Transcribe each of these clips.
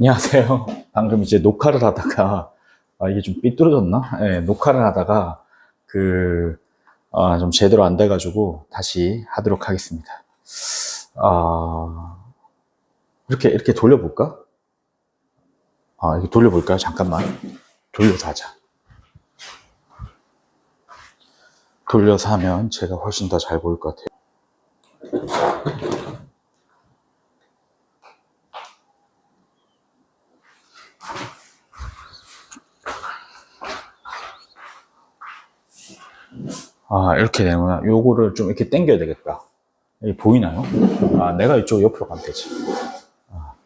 안녕하세요. 방금 이제 녹화를 하다가, 이게 좀 삐뚤어졌나? 네, 녹화를 하다가, 좀 제대로 안 돼가지고, 다시 하도록 하겠습니다. 이렇게 돌려볼까? 이렇게 돌려볼까요? 잠깐만. 돌려서 하자. 돌려서 하면 제가 훨씬 더 잘 보일 것 같아요. 이렇게 되는구나. 요거를 좀 이렇게 당겨야 되겠다. 여기 보이나요? 내가 이쪽 옆으로 가면 되지.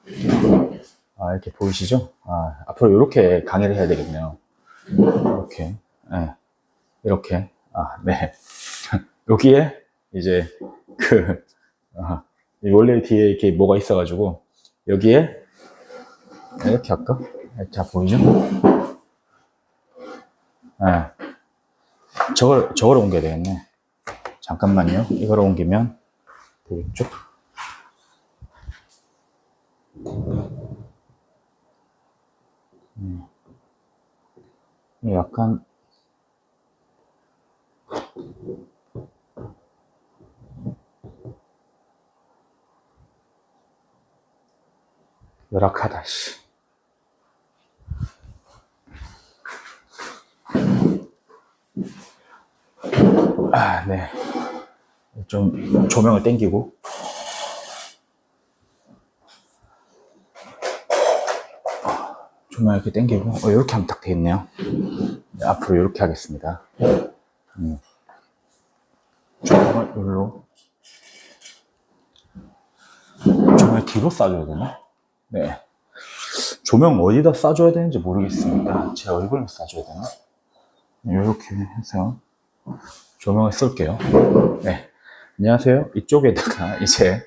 이렇게 보이시죠? 앞으로 이렇게 강의를 해야 되겠네요. 이렇게, 네. 이렇게, 네. 여기에, 이제, 원래 뒤에 이렇게 뭐가 있어가지고, 여기에, 이렇게 할까? 자, 보이죠? 네. 저걸 옮겨야 되겠네. 잠깐만요. 이걸 옮기면 되겠죠? 약간 열악하다, 씨. 네. 좀 조명을 땡기고. 조명 이렇게 땡기고. 이렇게 하면 딱 되겠네요. 네, 앞으로 이렇게 하겠습니다. 조명을 여기로. 조명을 뒤로 쏴줘야 되나? 네. 조명 어디다 쏴줘야 되는지 모르겠습니다. 제 얼굴로 쏴줘야 되나? 이렇게 해서 조명을 쏠게요. 네. 안녕하세요. 이쪽에다가 이제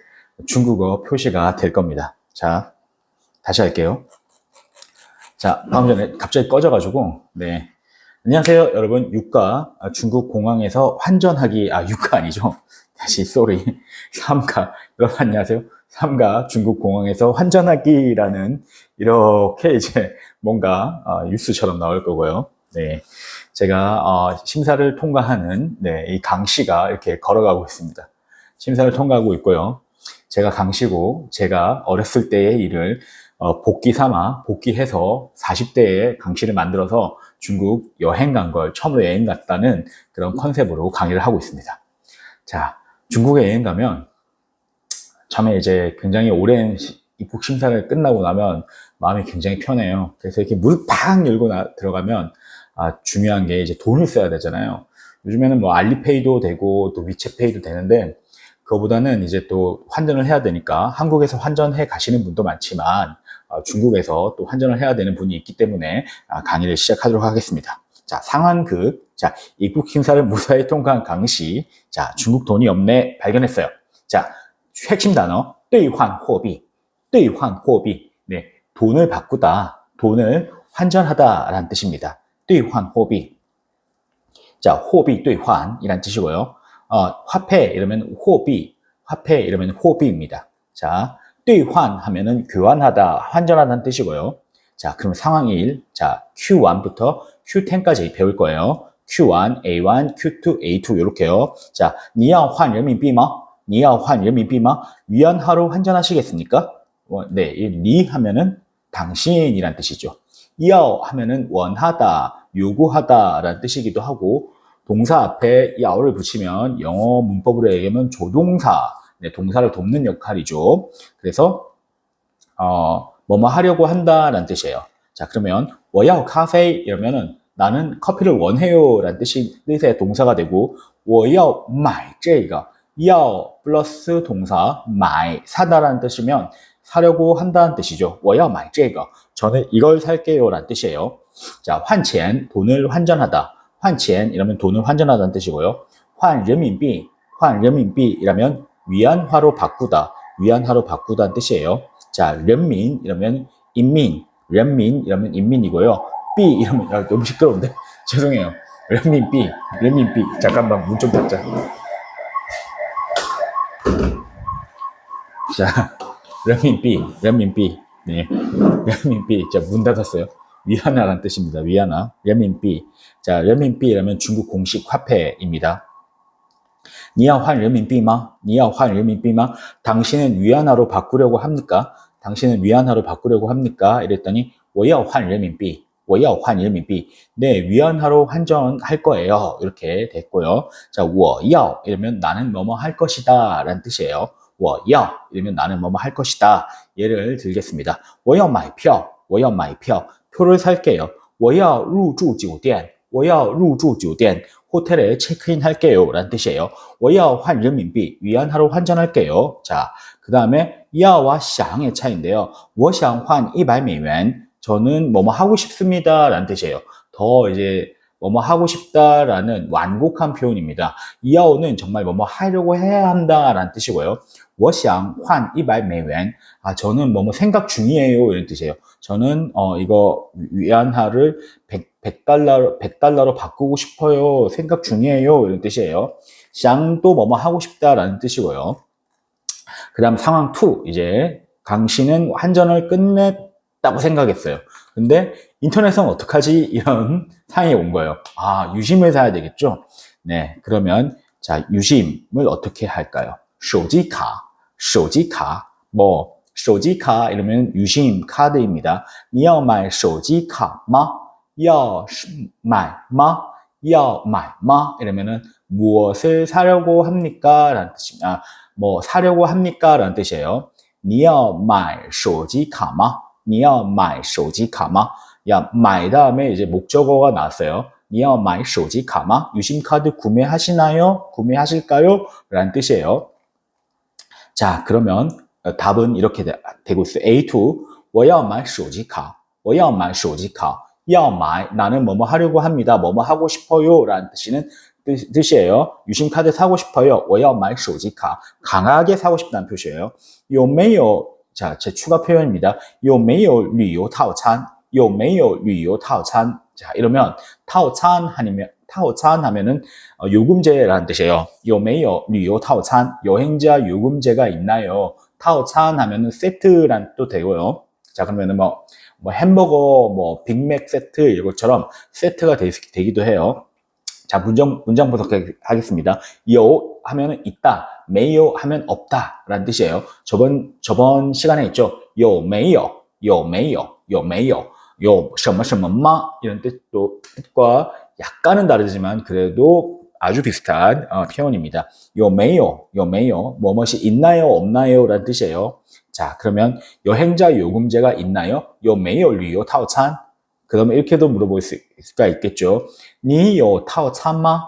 중국어 표시가 될 겁니다. 자, 다시 할게요. 자, 방금 전에 갑자기 꺼져가지고, 네. 안녕하세요, 여러분. 유가 중국 공항에서 환전하기, 유가 아니죠. 다시, 쏘리. 삼가. 여러분, 안녕하세요. 삼가 중국 공항에서 환전하기라는, 이렇게 이제 뭔가, 뉴스처럼 나올 거고요. 네. 제가, 심사를 통과하는, 네, 이 강씨가 이렇게 걸어가고 있습니다. 심사를 통과하고 있고요. 제가 강씨고, 제가 어렸을 때의 일을 복귀해서 40대에 강씨를 만들어서 중국 여행 간 걸 처음으로 여행 갔다는 그런 컨셉으로 강의를 하고 있습니다. 자, 중국에 여행 가면 처음에 이제 굉장히 오랜 입국 심사를 끝나고 나면 마음이 굉장히 편해요. 그래서 이렇게 문을 팍 열고 들어가면 중요한 게 이제 돈을 써야 되잖아요. 요즘에는 뭐 알리페이도 되고 또 위챗페이도 되는데 그거보다는 이제 또 환전을 해야 되니까 한국에서 환전해 가시는 분도 많지만 중국에서 또 환전을 해야 되는 분이 있기 때문에 강의를 시작하도록 하겠습니다. 자, 상황극. 자, 입국 심사를 무사히 통과한 강씨. 자, 중국 돈이 없네 발견했어요. 자, 핵심 단어 兑换货币. 兑换货币. 네, 돈을 바꾸다, 돈을 환전하다라는 뜻입니다. 兑换货币. 자, 货币兑换이란 뜻이고요. 화폐 이러면 货币, 화폐 이러면 货币입니다. 자, 兑换 하면은 교환하다, 환전하다는 뜻이고요. 자, 그럼 상황 1. 자, Q1부터 Q10까지 배울 거예요. Q1, A1, Q2, A2 이렇게요. 자, 你要换人民币吗?你要换人民币吗? 위안화로 환전하시겠습니까? 네, 이 리 하면은 당신이란 뜻이죠. 要 하면은 원하다, 요구하다라는 뜻이기도 하고, 동사 앞에 야오를 붙이면 영어 문법으로 얘기하면 조동사, 네, 동사를 돕는 역할이죠. 그래서 뭐뭐 하려고 한다라는 뜻이에요. 자, 그러면 我要咖啡 이러면은 나는 커피를 원해요 라는 뜻의 동사가 되고, 我要买这个 要플러스 동사 买 사다라는 뜻이면 사려고 한다는 뜻이죠. 我要买这个 저는 이걸 살게요 라는 뜻이에요. 자, 换钱 돈을 환전하다. 换钱 이러면 돈을 환전하다는 뜻이고요. 换人民币 换人民币 이라면 위안화로 바꾸다, 위안화로 바꾸다는 뜻이에요. 자, 人民 이러면 인민, 人民 이러면 인민이고요. 비 이러면 너무 시끄러운데 죄송해요. 人民币, 人民币. 잠깐만 문 좀 닫자. 자, 人民币, 人民币. 네. 렌민비. 자, 문 닫았어요. 위안화라는 뜻입니다. 위안화. 렌민비. 자, 렌민비라면 중국 공식 화폐입니다. 你要换人民币吗?你要换人民币吗? 당신은 위안화로 바꾸려고 합니까? 당신은 위안화로 바꾸려고 합니까? 이랬더니 我要换人民币.我要换人民币. 네, 위안화로 환전할 거예요. 이렇게 됐고요. 자, 我要 이러면 나는 뭐뭐 할 것이다 라는 뜻이에요. 我要 이러면 나는 뭐뭐 할 것이다. 예를 들겠습니다. 我要买票.我要买票. 표를 살게요. 我要入住酒店.我要入住酒店. 호텔에 체크인 할게요 라는 뜻이에요. 我要换人民币. 위안화로 환전할게요. 자, 그 다음에 要와 想의 차이인데요. 我想换 100美元. 저는 뭐뭐 하고 싶습니다 라는 뜻이에요. 더 이제 뭐뭐 하고 싶다라는 완곡한 표현입니다. 要는 정말 뭐뭐 하려고 해야 한다 라는 뜻이고요. 我想换 100美元. 아, 저는 뭐뭐 생각 중이에요 이런 뜻이에요. 저는 이거 위안화를 100달러로 바꾸고 싶어요. 생각 중이에요. 이런 뜻이에요. 샹도 뭐뭐 하고 싶다라는 뜻이고요. 그 다음 상황 2. 이제 강 씨는 환전을 끝냈다고 생각했어요. 근데 인터넷은 어떡하지? 이런 상황이 온 거예요. 아, 유심을 사야 되겠죠? 네, 그러면 자, 유심을 어떻게 할까요? 手机卡. 뭐 手机卡 이러면 유심 카드입니다. 你要买手机卡吗?要买吗?要买吗? 이러면은 무엇을 사려고 합니까? 라는 뜻입니다. 뭐 사려고 합니까? 라는 뜻이에요. 你要买手机卡吗?你要买手机卡吗? 야, 买 다음에 이제 목적어가 나왔어요. 你要买手机卡吗? 유심 카드 구매하시나요? 구매하실까요? 라는 뜻이에요. 자, 그러면 답은 이렇게 되고 있어요. A2. 我要买手机卡.我要买手机卡. 要买 나는 뭐뭐 하려고 합니다. 뭐뭐 하고 싶어요. 라는 뜻이에요. 유심 카드 사고 싶어요. 我要买手机卡. 강하게 사고 싶다는 표시예요. 有没有 자, 제 추가 표현입니다. 有没有旅游套餐?有没有旅游套餐? 자, 이러면套餐하면은 요금제라는 뜻이에요. 有没有旅游套餐? 여행자 요금제가 있나요? 套餐 하면은 세트란 뜻도 되고요. 자, 그러면은 뭐 햄버거, 뭐 빅맥 세트 이것처럼 세트가 되기도 해요. 자, 문장 분석하겠습니다. 有 하면은 있다, 没有 하면 없다 라는 뜻이에요. 저번 시간에 있죠. 有没有有没有有没有有什么什么吗 이런 뜻과 약간은 다르지만 그래도 아주 비슷한 표현입니다. 有没有有没有 뭐뭇이 있나요 없나요 라는 뜻이에요. 자, 그러면 여행자 요금제가 있나요? 有没有旅游套餐? 그러면 이렇게도 물어볼 수가 있겠죠. 你有套餐吗?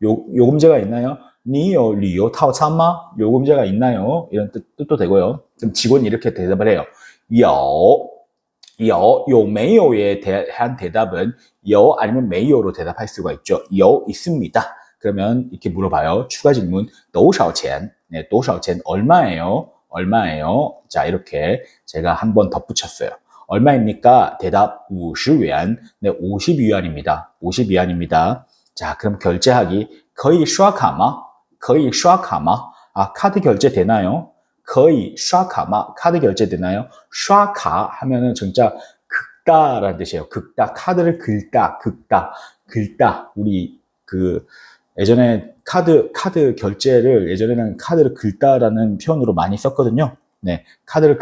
요금제가 있나요? 你有旅游套餐吗? 요금제가 있나요? 이런 뜻도 되고요. 그럼 직원이 이렇게 대답을 해요. 有没有에 대한 대답은 有 아니면 没有로 대답할 수가 있죠. 有 있습니다. 그러면 이렇게 물어봐요. 추가 질문 多少钱? 네, 多少钱 얼마예요? 얼마예요? 자, 이렇게 제가 한번 덧붙였어요. 얼마입니까? 대답 50元. 네, 50위안입니다. 50위안입니다. 자, 그럼 결제하기 可以刷卡吗?可以刷卡吗? 아, 카드 결제 되나요? 可以刷卡吗? 카드 결제 되나요? 刷卡 하면은 진짜 긁다라는 뜻이에요. 긁다, 카드를 긁다, 긁다. 우리 예전에 카드 결제를 예전에는 카드를 긁다라는 표현으로 많이 썼거든요. 네, 카드를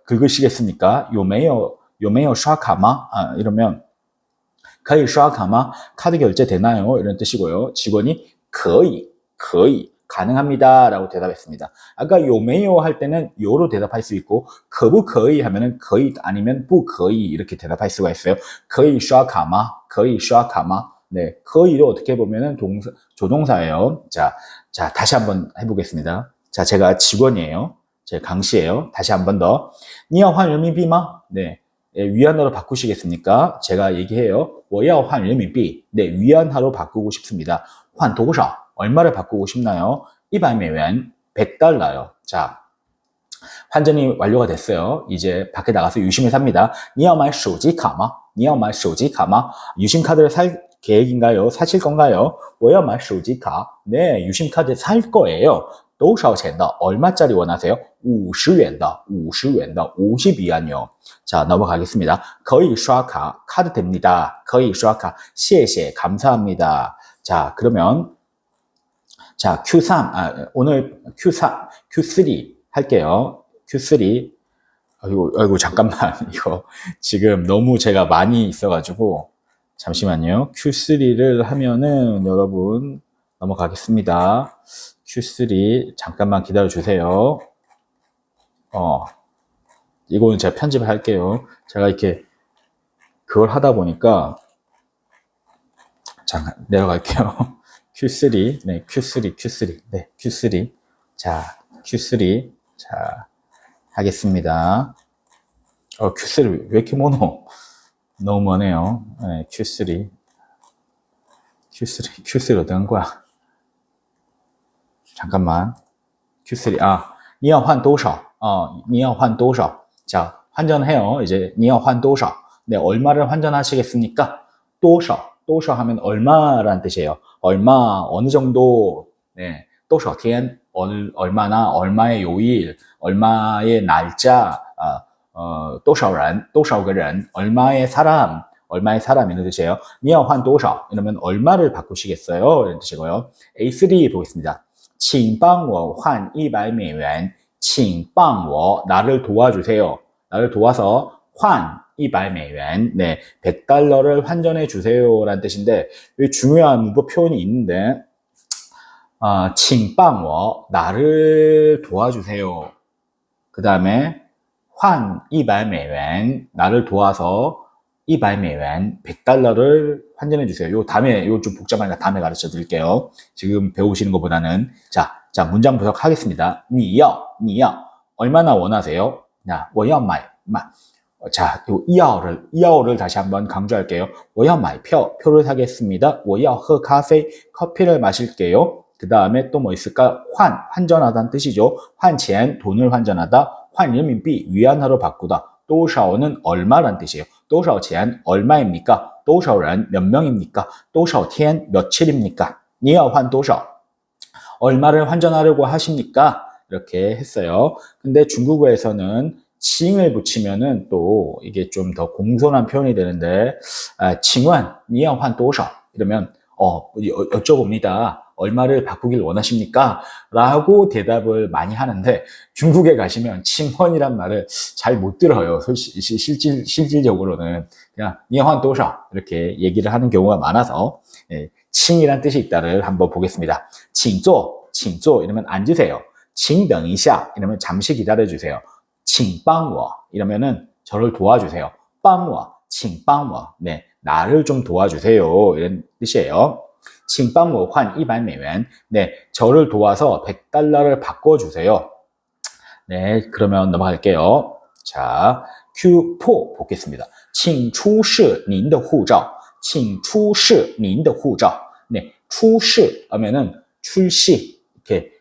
긁으시겠습니까? 有没有刷卡吗? 이러면 可以刷卡吗? 카드 결제 되나요? 이런 뜻이고요. 직원이 可以 가능합니다 라고 대답했습니다. 아까 有没有할 때는 요로 대답할 수 있고 可不可以 하면은 可以 아니면 不可以 이렇게 대답할 수가 있어요. 可以刷卡吗? 可以刷卡吗? 네, 可以로 어떻게 보면은 조동사예요. 자, 다시 한번 해보겠습니다. 자, 제가 직원이에요. 제가 강씨예요. 다시 한번 더. 你要换人民币吗? 네, 위안화로 바꾸시겠습니까? 제가 얘기해요. 我要换人民币. 네, 위안화로 바꾸고 싶습니다. 换多少? 얼마를 바꾸고 싶나요? 100美元, 100달러요. 자, 환전이 완료가 됐어요. 이제 밖에 나가서 유심을 삽니다. 你要买手机卡吗?你要买手机卡吗? 유심 카드를 살 계획인가요? 사실 건가요? 我要买手机卡. 네, 유심 카드 살 거예요. 多少钱的 얼마짜리 원하세요? 50元的 50元的 50위안이요. 자, 넘어가겠습니다. 可以刷卡 카드 됩니다. 可以刷卡谢谢 감사합니다. 자, 그러면 자, Q3 오늘 Q3 할게요. Q3 아이고 잠깐만 이거 지금 너무 제가 많이 있어가지고 잠시만요. Q3를 하면은 여러분 넘어가겠습니다. Q3 잠깐만 기다려 주세요. 이거는 제가 편집을 할게요. 제가 이렇게 그걸 하다 보니까 잠깐 내려갈게요. Q3 네 Q3 네 Q3 자 Q3 자 하겠습니다. Q3 왜 이렇게 모노? 너무 머네요. 네, Q3 어디 간 거야? 잠깐만. Q3 你要换多少?你要换多少? 자, 환전해요. 이제 你要换多少? 네, 얼마를 환전하시겠습니까? 多少 하면 얼마란 뜻이에요. 얼마, 어느 정도, 네, 多少天, 얼마나, 얼마의 요일, 얼마의 날짜, 多少人, 多少个人, 얼마의 사람 이런 뜻이에요. 你要换多少 이러면 얼마를 바꾸시겠어요? 이런 뜻이고요. A3 보겠습니다. 请帮我换100美元请帮我 나를 도와주세요. 나를 도와서 换100美元 네, 100달러를 환전해 주세요 라는 뜻인데 중요한 문법 표현이 있는데 请帮我 나를 도와주세요. 그 다음에 换100美元 나를 도와서 100美元 100달러를 환전해 주세요. 요 다음에 요 좀 복잡하니까 다음에 가르쳐 드릴게요. 지금 배우시는 것보다는 자 문장 분석하겠습니다. 你要 얼마나 원하세요? 자, 我要买 자, 요要를 다시 한번 강조할게요. 我要买票 표를 사겠습니다. 我要喝咖啡 커피를 마실게요. 그 다음에 또 뭐 있을까? 환전하다는 뜻이죠. 换钱 돈을 환전하다. 换人民币 위안화로 바꾸다. 多少는 얼마란 뜻이에요. 多少钱 얼마입니까? 多少人 몇 명입니까? 多少天 며칠입니까? 你要换多少 얼마를 환전하려고 하십니까? 이렇게 했어요. 근데 중국어에서는 칭을 붙이면은 또 이게 좀 더 공손한 표현이 되는데 请问你要换多少 이러면 여쭤봅니다. 얼마를 바꾸길 원하십니까? 라고 대답을 많이 하는데 중국에 가시면 칭원이란 말을 잘 못 들어요. 실질적으로는 그냥 你要换多少 이렇게 얘기를 하는 경우가 많아서 칭이란 뜻이 있다를 한번 보겠습니다. 请坐 이러면 앉으세요. 请等一下 이러면 잠시 기다려주세요. 请帮我 이러면은 저를 도와주세요. 帮我请帮我 네, 나를 좀 도와주세요. 이런 뜻이에요. 请帮我换100美元 네, 저를 도와서 100달러를 바꿔주세요. 네, 그러면 넘어갈게요. 자, Q4 보겠습니다. 请出示您的护照请出示您的护照 네, 出示 하면은 출시 이렇게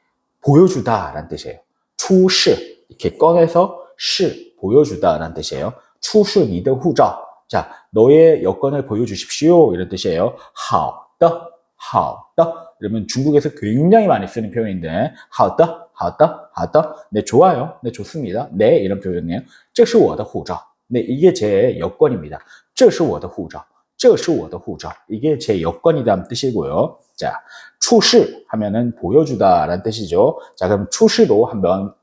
보여주다 라는 뜻이에요. 出示 이렇게 꺼내서 是 보여주다 라는 뜻이에요. 出示你的护照 자, 너의 여권을 보여주십시오 이런 뜻이에요. 好的이러면 중국에서 굉장히 많이 쓰는 표현인데 好的 네, 좋아요. 네, 좋습니다. 네, 이런 표현이에요. 这是我的护照 네, 이게 제 여권입니다. 这是我的护照 这是我的护照 이게 제 여권이라는 뜻이고요. 자, 出示 하면은 보여주다 라는 뜻이죠. 자, 그럼 出示로 한번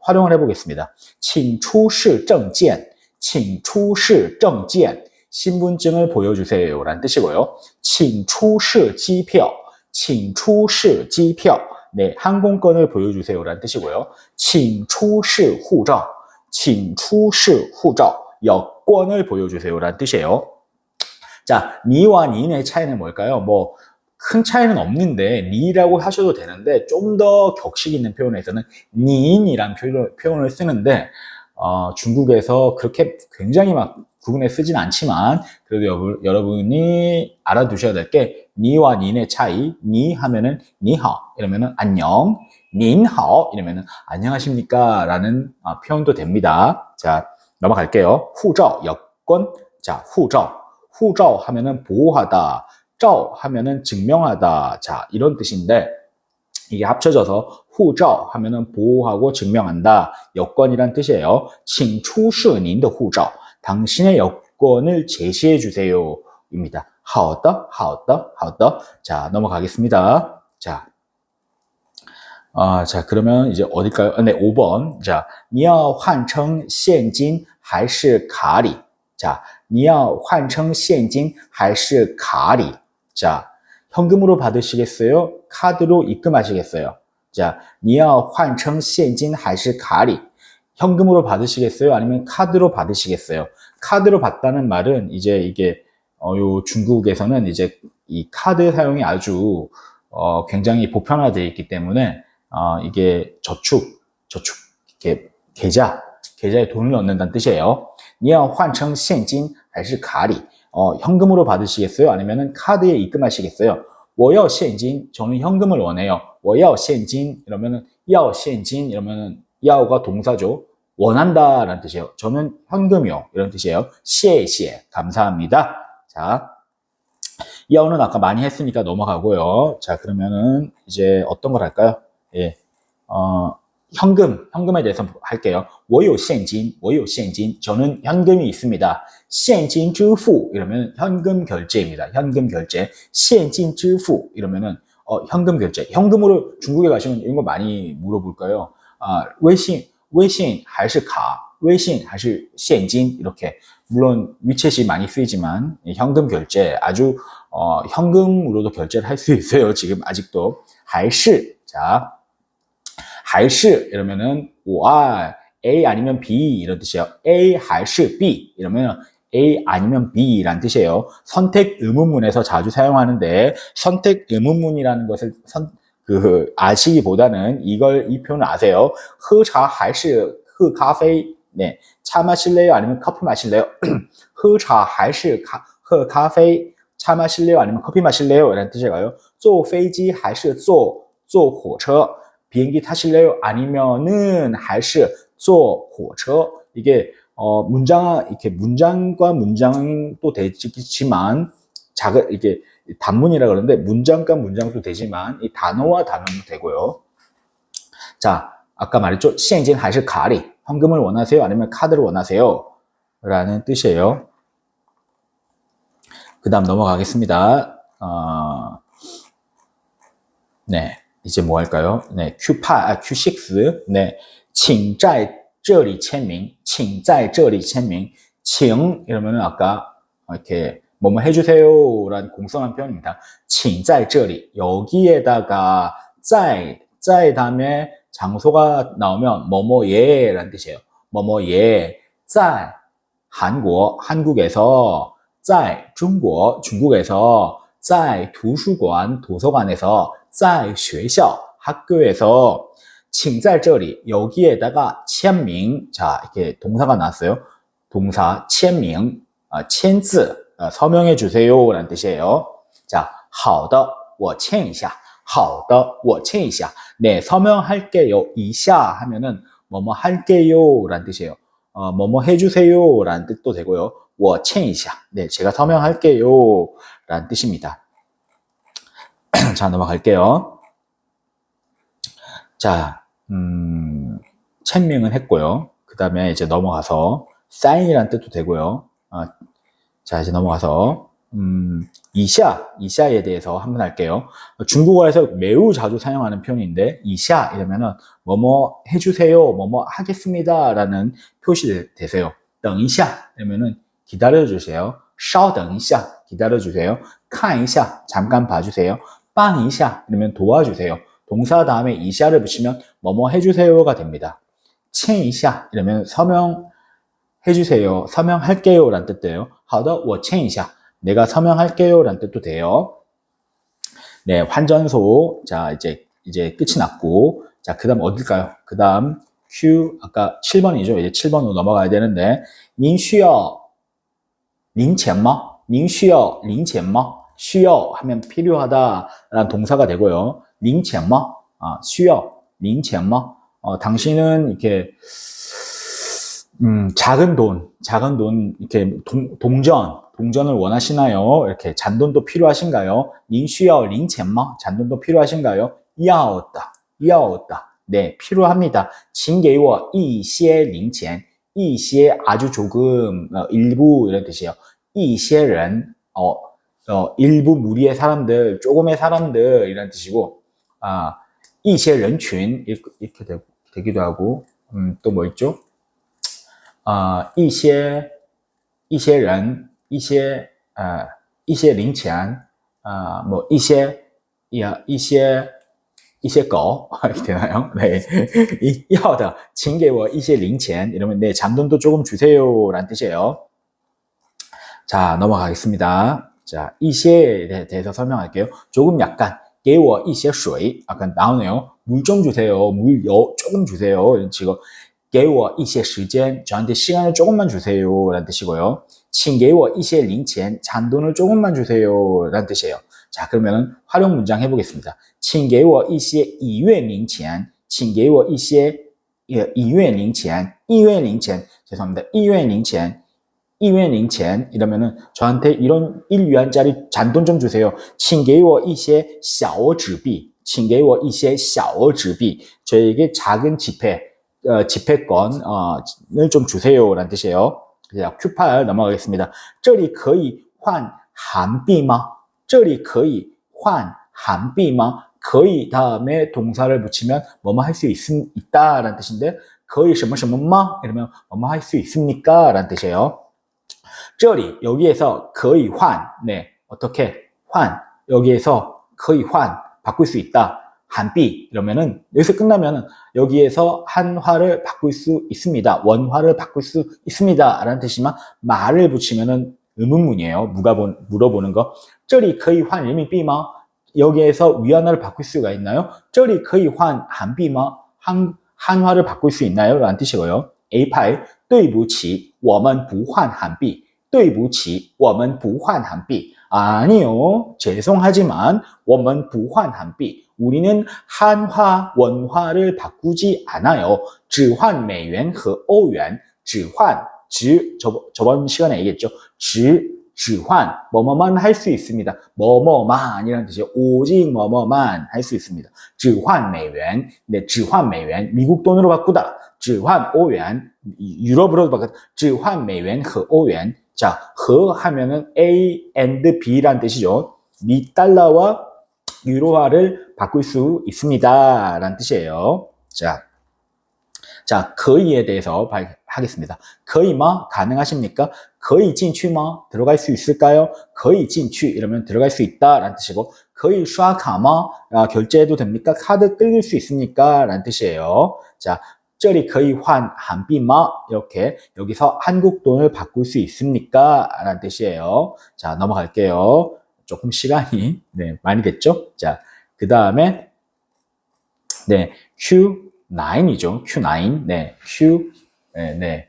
활용을 해보겠습니다. 请出示证件请出示证件 신분증을 보여주세요 라는 뜻이고요. 请出示机票请出示机票 네, 항공권을 보여주세요 라는 뜻이고요. 请出示护照请出示护照 여권을 보여주세요 라는 뜻이에요. 자, 니와 니의 차이는 뭘까요? 뭐 큰 차이는 없는데 니라고 하셔도 되는데 좀 더 격식 있는 표현에서는 니인이란 표현을 쓰는데 중국에서 그렇게 굉장히 막 구분해 쓰진 않지만 그래도 여러분이 알아두셔야 될 게 니와 니의 차이 니 하면은 니하오 이러면은 안녕 닌하오 이러면은 안녕하십니까 라는 표현도 됩니다. 자, 넘어갈게요. 후照 여권 자, 후照하면은 보호하다 照 하면은 증명하다 자, 이런 뜻인데 이게 합쳐져서 护照 하면은 보호하고 증명한다. 여권이란 뜻이에요. 请出示您的护照. 당신의 여권을 제시해 주세요. 입니다. 好的,好的,好的. 자, 넘어가겠습니다. 자, 자, 그러면 이제 어딜까요? 네, 5번. 자, 你要换成现金还是卡里? 자, 你要换成现金还是卡里? 자, 현금으로 받으시겠어요? 카드로 입금하시겠어요? 자, 你要换成现金还是卡里? 현금으로 받으시겠어요? 아니면 카드로 받으시겠어요? 카드로 받다는 말은 이제 이게 요 중국에서는 이제 이 카드 사용이 아주 굉장히 보편화되어 있기 때문에 이게 저축 이렇게 계좌에 돈을 넣는다는 뜻이에요. 你要换成现金还是卡里? 현금으로 받으시겠어요? 아니면은 카드에 입금하시겠어요? 我要现金, 저는 현금을 원해요. 我要现金 이러면은 要现金 이러면은 야오가 동사죠. 원한다 라는 뜻이에요. 저는 현금이요. 이런 뜻이에요. 谢谢, 감사합니다. 자, 야오는 아까 많이 했으니까 넘어가고요. 자, 그러면은 이제 어떤 걸 할까요? 예, 현금에 대해서 할게요. 我有现金, 我有现金. 저는 현금이 있습니다. 现金支付 이러면 현금 결제입니다. 현금 결제. 现金支付 이러면은 현금 결제. 현금으로 중국에 가시면 이런 거 많이 물어볼까요? 微信还是卡, 微信还是现金 이렇게. 물론 위챗이 많이 쓰이지만 현금 결제 아주 현금으로도 결제를 할 수 있어요. 지금 아직도. 还是 자. 还是 이러면은 A 아니면 B 이런 뜻이에요. A 还是 B 이러면 A 아니면 B라는 뜻이에요. 선택 의문문에서 자주 사용하는데 선택 의문문이라는 것을 아시기보다는 이 표현을 아세요. 喝茶还是喝咖啡? 네, 차 마실래요? 아니면 커피 마실래요? 喝茶还是喝咖啡? 차 마실래요? 아니면 커피 마실래요? 이라는 뜻이에요. 坐飞机还是坐火车? 비행기 타실래요? 아니면은 还是坐火车? 이게 이렇게 문장과 문장도 되지만 이게 단문이라 그러는데 문장과 문장도 되지만 이 단어와 단어도 되고요. 자, 아까 말했죠. 现金还是卡里? 현금을 원하세요? 아니면 카드를 원하세요? 라는 뜻이에요. 그 다음 넘어가겠습니다. 네. 이제 뭐 할까요? 네, Q6. 네, 请在这里签名. 请在这里签名. 请 이러면은 아까 이렇게 뭐뭐 해주세요 라는 공손한 표현입니다. 请在这里. 여기에다가 在 다음에 장소가 나오면 뭐뭐예 라는 뜻이에요. 뭐뭐예. 在 한국에서 在 중국에서 在图书馆 도서관에서 在学校 학교에서 请在这里 여기에다가 签名 자 이렇게 동사가 나왔어요. 동사 签名 签字 서명해 주세요 라는 뜻이에요. 자, 好的我签一下好的我签一下 네, 서명할게요. 一下 하면은 뭐뭐 할게요 라는 뜻이에요. 뭐뭐 해주세요 라는 뜻도 되고요. 我签一下 네, 제가 서명할게요 라는 뜻입니다. 자, 넘어갈게요. 자,签名은 했고요. 그 다음에 이제 넘어가서 사인이라는 뜻도 되고요. 자, 이제 넘어가서 이샤에 대해서 한번 할게요. 중국어에서 매우 자주 사용하는 표현인데 이샤 이러면은 뭐뭐 해주세요, 뭐뭐 하겠습니다 라는 표시 되세요. 等一下 이러면은 기다려주세요. 稍等一下 기다려주세요. 看一下 잠깐 봐주세요. 帮一下 이러면 도와주세요. 동사 다음에 이샤를 붙이면 뭐뭐 해주세요가 됩니다. 签一下 이러면 서명해주세요. 서명할게요 라는 뜻이에요. 好的我签一下 내가 서명할게요 라는 뜻도 돼요. 네, 환전소. 자, 이제 끝이 났고. 자, 그 다음 어딜까요? 그 다음 Q, 아까 7번이죠. 이제 7번으로 넘어가야 되는데. 您需要零钱吗? 您需要零钱吗? 需要하면 필요하다 라는 동사가 되고요. 零钱吗? 需要零钱吗? 당신은 이렇게 작은 돈 이렇게 동전을 원하시나요? 이렇게 잔돈도 필요하신가요? 您需要零钱吗? 잔돈도 필요하신가요? 要的要的. 네, 필요합니다. 请给我一些零钱. 一些 아주 조금, 일부 이런 뜻이에요. 一些人, 일부 무리의 사람들, 조금의 사람들 이런 뜻이고, 一些人群 이렇게 되기도 하고, 또 뭐 있죠? 一些人, 一些零钱, 뭐一些狗이렇게 되나요? 네, 要的请给我一些零钱 이러면 네, 잔돈도 조금 주세요라는 뜻이에요. 자, 넘어가겠습니다. 자, 一些에 대해서 설명할게요. 조금 약간 给我一些水 아까 나오네요. 물 좀 주세요. 물 조금 주세요. 이런 식으로 给我一些时间 저한테 시간을 조금만 주세요 라는 뜻이고요. 请给我一些零钱 잔돈을 조금만 주세요 라는 뜻이에요. 자, 그러면 활용 문장 해보겠습니다. 请给我一些一月零钱请给我一些一月零钱一月零钱 죄송합니다. 一月零钱一元零钱 이러면은 저한테 이런 1위안짜리 잔돈 좀 주세요. 请给我一些小纸币请给我一些小纸币 저에게 작은 지폐권을 좀 주세요 라는 뜻이에요. 자, Q8 넘어가겠습니다. 这里可以换韩币吗?这里可以换韩币吗? 可以 다음에 동사를 붙이면 뭐뭐 할 수 있다 라는 뜻인데 可以什么什么吗? 이러면 뭐뭐 할 수 있습니까? 라는 뜻이에요. 这里 여기에서 可以换 네, 어떻게 换 여기에서 可以换 바꿀 수 있다. 한비 이러면은 여기서 끝나면은 여기에서 한화를 바꿀 수 있습니다. 원화를 바꿀 수 있습니다. 라는 뜻이지만 말을 붙이면은 의문문이에요. 물어보는 거. 这里可以换人民币吗? 여기에서 위안화를 바꿀 수가 있나요? 这里可以换韩币吗? 한화를 바꿀 수 있나요? 라는 뜻이고요. A8 对不起我们不换韩币对不起我们不换韩币 아니요. 죄송하지만 我们不换韩币 우리는 한화, 원화를 바꾸지 않아요. 只换美元和欧元只换 저번 시간에 얘기했죠. 只换 뭐뭐만 할 수 있습니다. 뭐뭐만이라는 뜻이에요. 오직 뭐뭐만 할 수 있습니다. 只换美元 네, 只换美元 미국 돈으로 바꾸다. 只换欧元 유럽으로 바꾸다. 只换美元和欧元 자, 和 하면은 A and B라는 뜻이죠. 미 달러와 유로화를 바꿀 수 있습니다. 라는 뜻이에요. 자, 可以에 대해서 하겠습니다. 可以吗? 가능하십니까? 可以进去吗? 들어갈 수 있을까요? 可以进去 이러면 들어갈 수 있다 라는 뜻이고 可以刷卡吗? 결제해도 됩니까? 카드 끌릴 수 있습니까? 라는 뜻이에요. 자, 这里可以换韩币吗? 이렇게 여기서 한국 돈을 바꿀 수 있습니까? 라는 뜻이에요. 자, 넘어갈게요. 조금 시간이 네, 많이 됐죠? 자, 그 다음에 네, Q9이죠. Q9. 네, 네,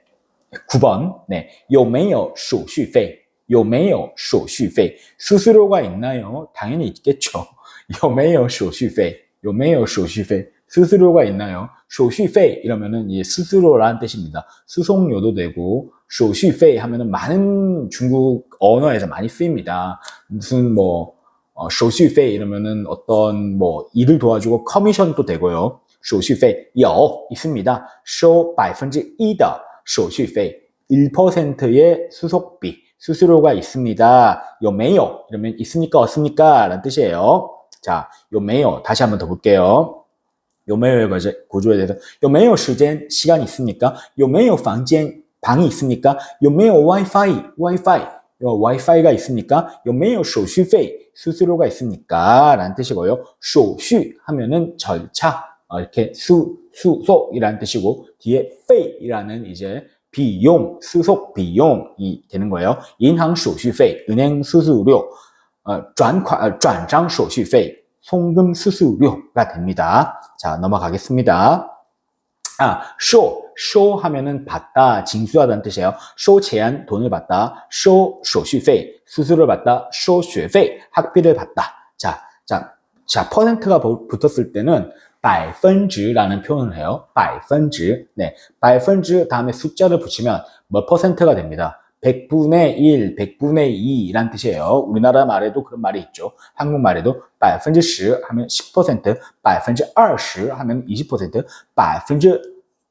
9번. 네, 有没有手续费?有没有手续费? 수수료가 있나요? 당연히 있겠죠. 有没有手续费?有没有手续费? 수수료가 있나요? 手续费 이러면은 이 수수료라는 뜻입니다. 수송료도 되고 手续费 하면은 많은 중국 언어에서 많이 쓰입니다. 무슨 뭐 手续费 이러면은 어떤 뭐 일을 도와주고 커미션도 되고요. 手续费有 있습니다. 收 1% 的手续费 1%의 수속비 수수료가 있습니다. 有没有 이러면 있습니까 없습니까 라는 뜻이에요. 자, 有没有 다시 한번 더 볼게요. 有没有 구조에 대해서 有没有时间 시간 있습니까? 有没有房间 방이 있습니까? 有没有 와이파이가 있습니까? 有没有手续费 수수료가 있습니까? 라는 뜻이고요. 手续 하면은 절차 이렇게 수속이라는 뜻이고 뒤에 费이라는 이제 비용, 수속 비용이 되는 거예요. 银行手续费 은행 수수료, 转账手续费 송금 수수료가 됩니다. 자, 넘어가겠습니다. 쇼 하면은 받다, 징수하다는 뜻이에요. 收钱 돈을 받다, 收手续费 수수료를 받다, 收学费 학비를 받다. 자, 퍼센트가 붙었을 때는 百分之라는 표현을 해요. 百分之 네, 百分之 다음에 숫자를 붙이면 몇 퍼센트가 됩니다. 100분의 1, 100분의 2란 뜻이에요. 우리나라 말에도 그런 말이 있죠. 한국말에도 10% 하면 10%, 20% 하면 20%,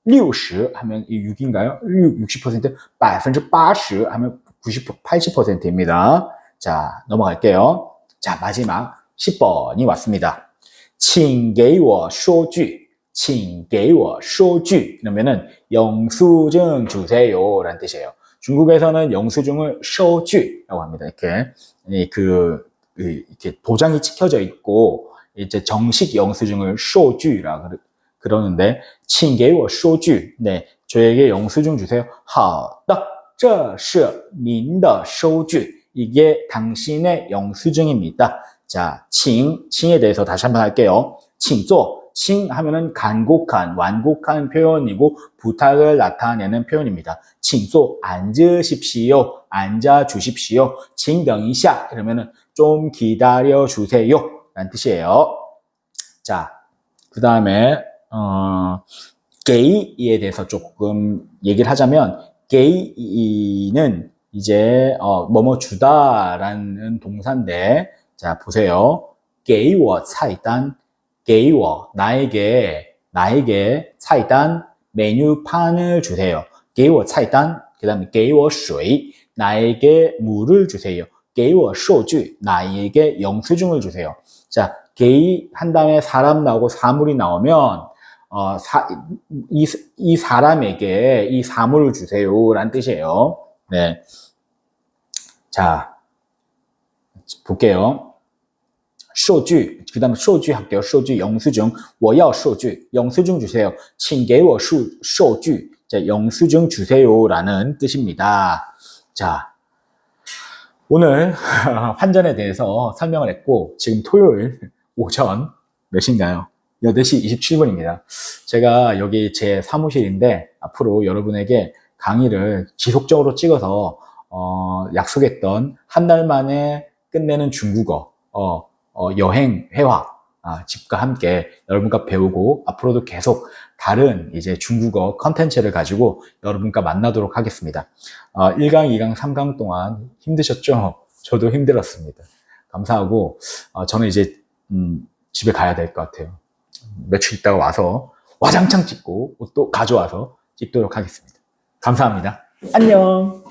60 하면 6인가요? 60%, 80% 하면 90, 80%입니다. 자, 넘어갈게요. 자, 마지막 10번이 왔습니다. 请给我说句请给我说句 그러면은 영수증 주세요 라는 뜻이에요. 중국에서는 영수증을 收据라고 합니다. 이렇게 도장이 찍혀져 있고 이제 정식 영수증을 收据라 그러는데 请给我说句 네, 저에게 영수증 주세요. 好的这是您的收据 이게 당신의 영수증입니다. 자, 请에 대해서 다시 한번 할게요. 请坐 칭 하면은 간곡한, 완곡한 표현이고 부탁을 나타내는 표현입니다. 请坐 앉으십시오. 앉아주십시오. 请等一下 이러면은 좀 기다려주세요 라는 뜻이에요. 자, 그 다음에 게이에 대해서 조금 얘기를 하자면 게이는 이제 뭐뭐 주다라는 동사인데 자, 보세요. 给我菜单给我 나에게 菜单 메뉴판을 주세요. 给我菜单 그다음에 给我水 나에게 물을 주세요. 给我数据 나에게 영수증을 주세요. 자, 给 한 다음에 사람 나오고 사물이 나오면 이 사람에게 이 사물을 주세요라는 뜻이에요. 네. 자, 볼게요. 数据 그 다음에 数据할게요. 数据 영수증 我要数据 영수증 주세요. 请给我数据 자, 영수증 주세요라는 뜻입니다. 자, 오늘 환전에 대해서 설명을 했고 지금 토요일 오전 몇 시인가요? 8시 27분입니다. 제가 여기 제 사무실인데 앞으로 여러분에게 강의를 지속적으로 찍어서 약속했던 한 달 만에 끝내는 중국어 여행 회화 집과 함께 여러분과 배우고 앞으로도 계속 다른 이제 중국어 컨텐츠를 가지고 여러분과 만나도록 하겠습니다. 1강, 2강, 3강 동안 힘드셨죠? 저도 힘들었습니다. 감사하고 저는 이제 집에 가야 될 것 같아요. 며칠 있다가 와서 와장창 찍고 옷도 가져와서 찍도록 하겠습니다. 감사합니다. 안녕.